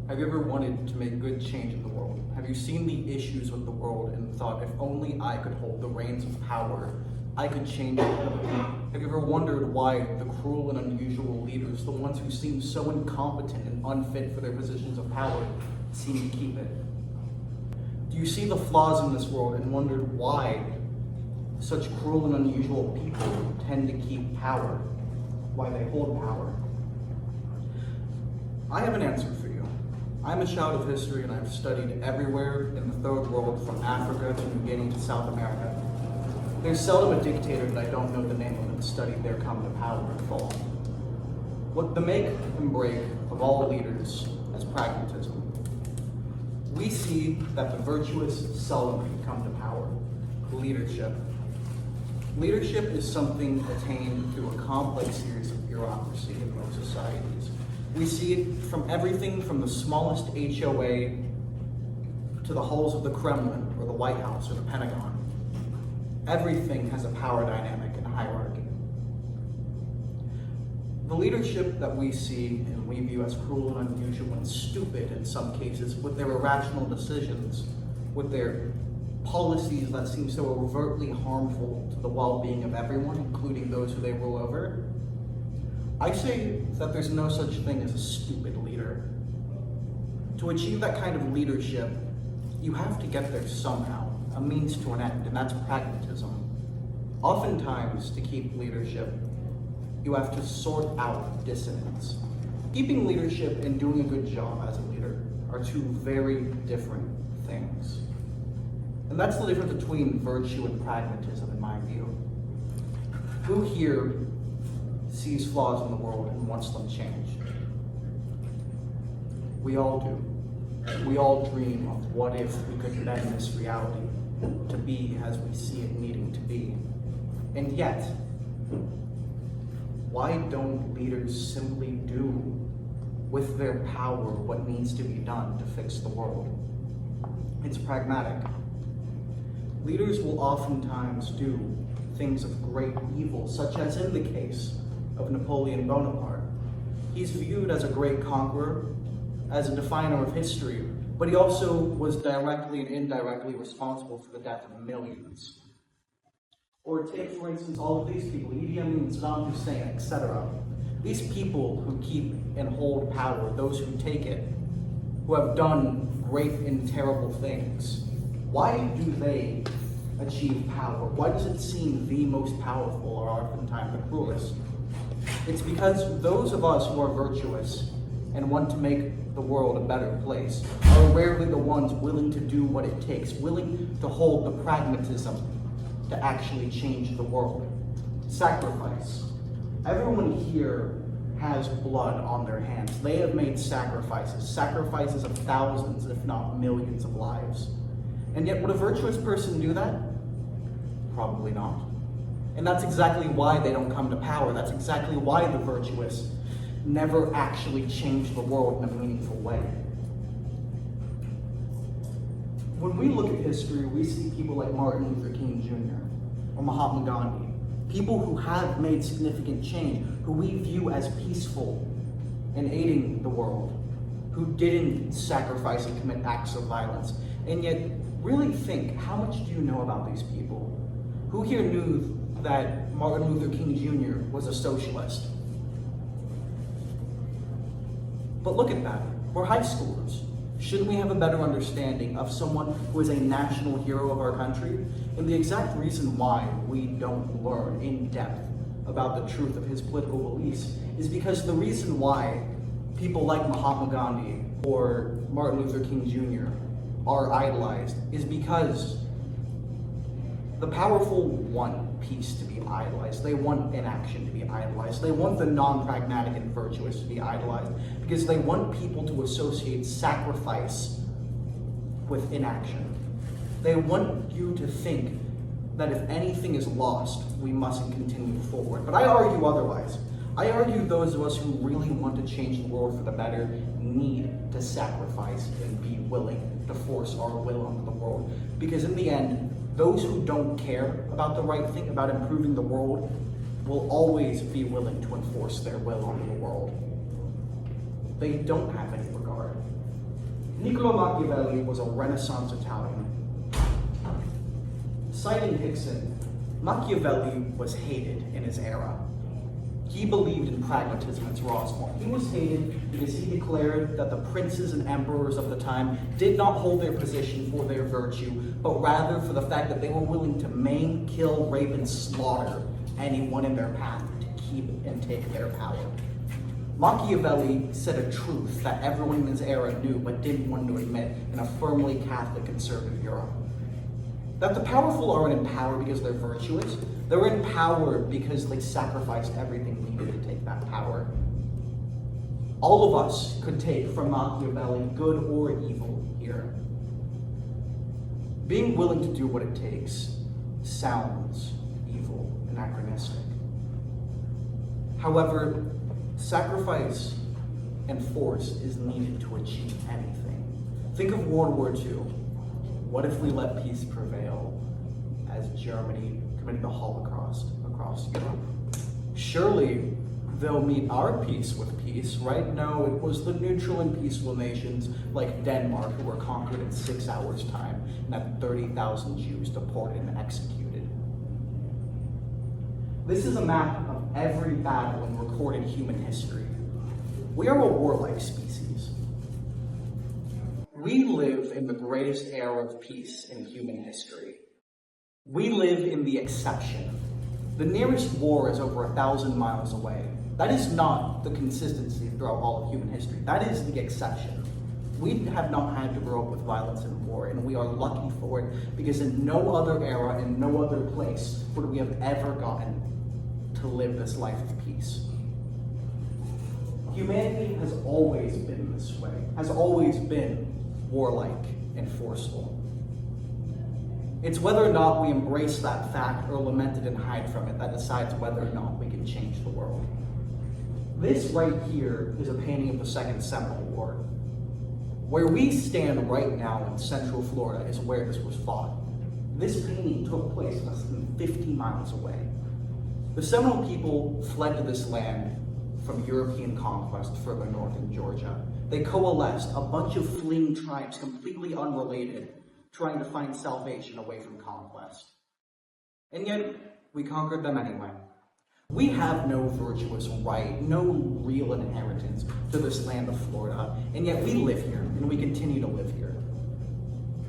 Have you ever wanted to make good change in the world? Have you seen the issues with the world and thought, if only I could hold the reins of power, I could change it? Have you ever wondered why the cruel and unusual leaders, the ones who seem so incompetent and unfit for their positions of power, seem to keep it? Do you see the flaws in this world and wondered why such cruel and unusual people tend to keep power, why they hold power? I have an answer for you. I'm a child of history and I've studied everywhere in the third world, from Africa to New Guinea to South America. There's seldom a dictator that I don't know the name of and studied their come to power and fall. What the make and break of all leaders is pragmatism. We see that the virtuous seldom come to power. Leadership. Leadership is something attained through a complex series of bureaucracy in most societies. We see it from everything from the smallest HOA to the halls of the Kremlin or the White House or the Pentagon. Everything has a power dynamic and hierarchy. The leadership that we see and we view as cruel and unusual and stupid in some cases, with their irrational decisions, with their policies that seem so overtly harmful to the well-being of everyone, including those who they rule over, I say that there's no such thing as a stupid leader. To achieve that kind of leadership, you have to get there somehow, a means to an end, and that's pragmatism. Oftentimes, to keep leadership, you have to sort out dissonance. Keeping leadership and doing a good job as a leader are two very different things. And that's the difference between virtue and pragmatism, in my view. Who here sees flaws in the world and wants them changed? We all do. We all dream of what if we could bend this reality to be as we see it needing to be. And yet, why don't leaders simply do with their power what needs to be done to fix the world? It's pragmatic. Leaders will oftentimes do things of great evil, such as in the case of Napoleon Bonaparte. He's viewed as a great conqueror, as a definer of history, but he also was directly and indirectly responsible for the death of millions. Or take, for instance, all of these people, Idi Amin, Saddam Hussein, etc. These people who keep and hold power, those who take it, who have done great and terrible things, why do they achieve power? Why does it seem the most powerful are oftentimes the cruelest? It's because those of us who are virtuous and want to make the world a better place are rarely the ones willing to do what it takes, willing to hold the pragmatism to actually change the world. Sacrifice. Everyone here has blood on their hands. They have made sacrifices of thousands, if not millions of lives. And yet, would a virtuous person do that? Probably not. And that's exactly why they don't come to power. That's exactly why the virtuous never actually change the world in a meaningful way. When we look at history, we see people like Martin Luther King Jr. or Mahatma Gandhi, people who have made significant change, who we view as peaceful and aiding the world, who didn't sacrifice and commit acts of violence. And yet, really think, how much do you know about these people? Who here knew that Martin Luther King Jr. was a socialist? But look at that, we're high schoolers. Shouldn't we have a better understanding of someone who is a national hero of our country? And the exact reason why we don't learn in depth about the truth of his political beliefs is because the reason why people like Mahatma Gandhi or Martin Luther King Jr. are idolized is because the powerful want peace to be idolized. They want inaction to be idolized. They want the non-pragmatic and virtuous to be idolized because they want people to associate sacrifice with inaction. They want you to think that if anything is lost, we mustn't continue forward. But I argue otherwise. I argue those of us who really want to change the world for the better need to sacrifice and be willing to force our will onto the world. Because in the end, those who don't care about the right thing, about improving the world, will always be willing to enforce their will onto the world. They don't have any regard Niccolo Machiavelli was a Renaissance Italian. Citing Hickson, Machiavelli was hated in his era. He believed in pragmatism in its rawest form. He was hated because he declared that the princes and emperors of the time did not hold their position for their virtue, but rather for the fact that they were willing to maim, kill, rape, and slaughter anyone in their path to keep and take their power. Machiavelli said a truth that everyone in his era knew but didn't want to admit in a firmly Catholic conservative Europe. That the powerful aren't in power because they're virtuous. They're in power because they sacrificed everything needed to take that power. All of us could take from Machiavelli good or evil here. Being willing to do what it takes sounds evil, anachronistic. However, sacrifice and force is needed to achieve anything. Think of World War II. What if we let peace prevail as Germany committed the Holocaust across Europe? Surely they'll meet our peace with peace, right? No, it was the neutral and peaceful nations like Denmark who were conquered in 6 hours' time and had 30,000 Jews deported and executed. This is a map of every battle in recorded human history. We are a warlike species. We live in the greatest era of peace in human history. We live in the exception. The nearest war is over 1,000 miles away. That is not the consistency throughout all of human history. That is the exception. We have not had to grow up with violence and war, and we are lucky for it because in no other era, in no other place would we have ever gotten to live this life of peace. Humanity has always been this way, has always been warlike and forceful. It's whether or not we embrace that fact or lament it and hide from it that decides whether or not we can change the world. This right here is a painting of the Second Seminole War. Where we stand right now in Central Florida is where this was fought. This painting took place less than 50 miles away. The Seminole people fled to this land from European conquest further north in Georgia. They coalesced, a bunch of fleeing tribes completely unrelated, trying to find salvation away from conquest. And yet, we conquered them anyway. We have no virtuous right, no real inheritance to this land of Florida, and yet we live here, and we continue to live here.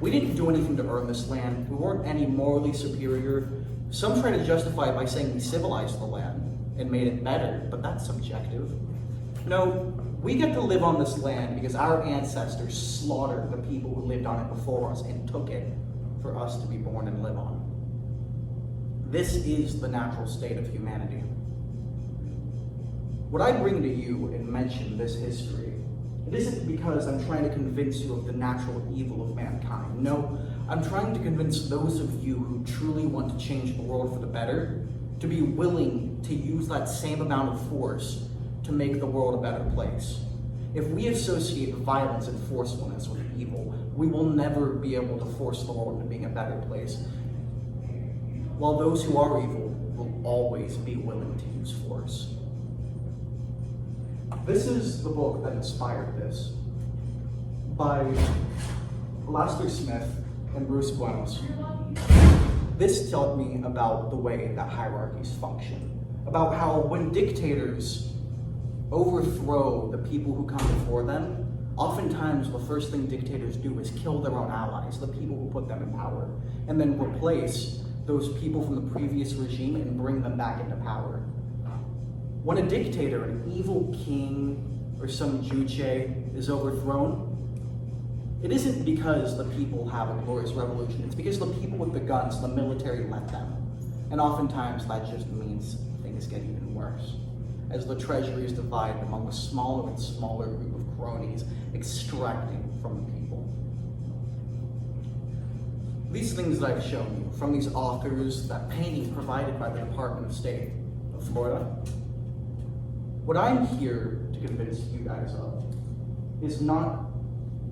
We didn't do anything to earn this land. We weren't any morally superior. Some try to justify it by saying we civilized the land and made it better, but that's subjective. No, we get to live on this land because our ancestors slaughtered the people who lived on it before us and took it for us to be born and live on. This is the natural state of humanity. What I bring to you and mention this history, it isn't because I'm trying to convince you of the natural evil of mankind. No, I'm trying to convince those of you who truly want to change the world for the better to be willing to use that same amount of force to make the world a better place. If we associate violence and forcefulness with evil, we will never be able to force the world into being a better place. While those who are evil will always be willing to use force. This is the book that inspired this, by Laster Smith and Bruce Buenos. This taught me about the way that hierarchies function, about how when dictators overthrow the people who come before them, oftentimes the first thing dictators do is kill their own allies, the people who put them in power, and then replace those people from the previous regime and bring them back into power. When a dictator, an evil king, or some juche is overthrown, it isn't because the people have a glorious revolution, it's because the people with the guns, the military, let them. And oftentimes that just means things get even worse, as the treasury is divided among a smaller and smaller group of cronies extracting from the people. These things that I've shown you from these authors, that painting provided by the Department of State of Florida, what I'm here to convince you guys of is not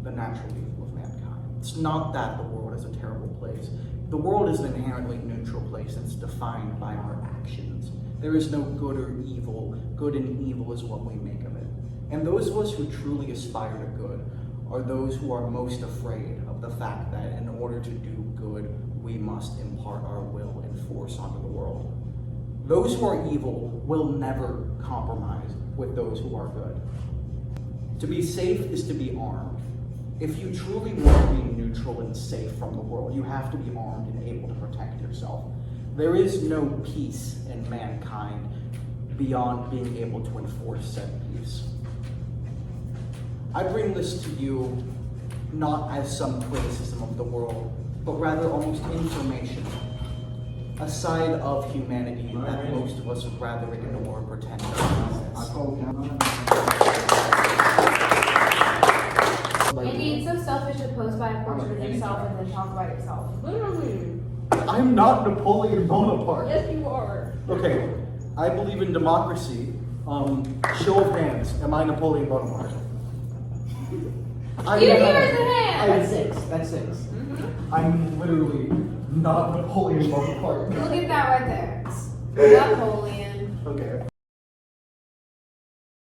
the natural evil of mankind. It's not that the world is a terrible place. The world is an inherently neutral place that's defined by our actions. There is no good or evil. Good and evil is what we make of it. And those of us who truly aspire to good are those who are most afraid of the fact that in order to do good, we must impart our will and force onto the world. Those who are evil will never compromise with those who are good. To be safe is to be armed. If you truly want to be neutral and safe from the world, you have to be armed and able to protect yourself. There is no peace in mankind beyond being able to enforce said peace. I bring this to you not as some criticism of the world, but rather almost information, a side of humanity that most of us would rather ignore or pretend exists. Andy, it's so selfish to post by a portrait of yourself and then talk about yourself. Literally. I'm not Napoleon Bonaparte. Yes, you are. Okay, I believe in democracy. Show of hands. Am I Napoleon Bonaparte? You give us a hand. That's six. I'm literally not Napoleon Bonaparte. Look at that right there. Napoleon. Okay.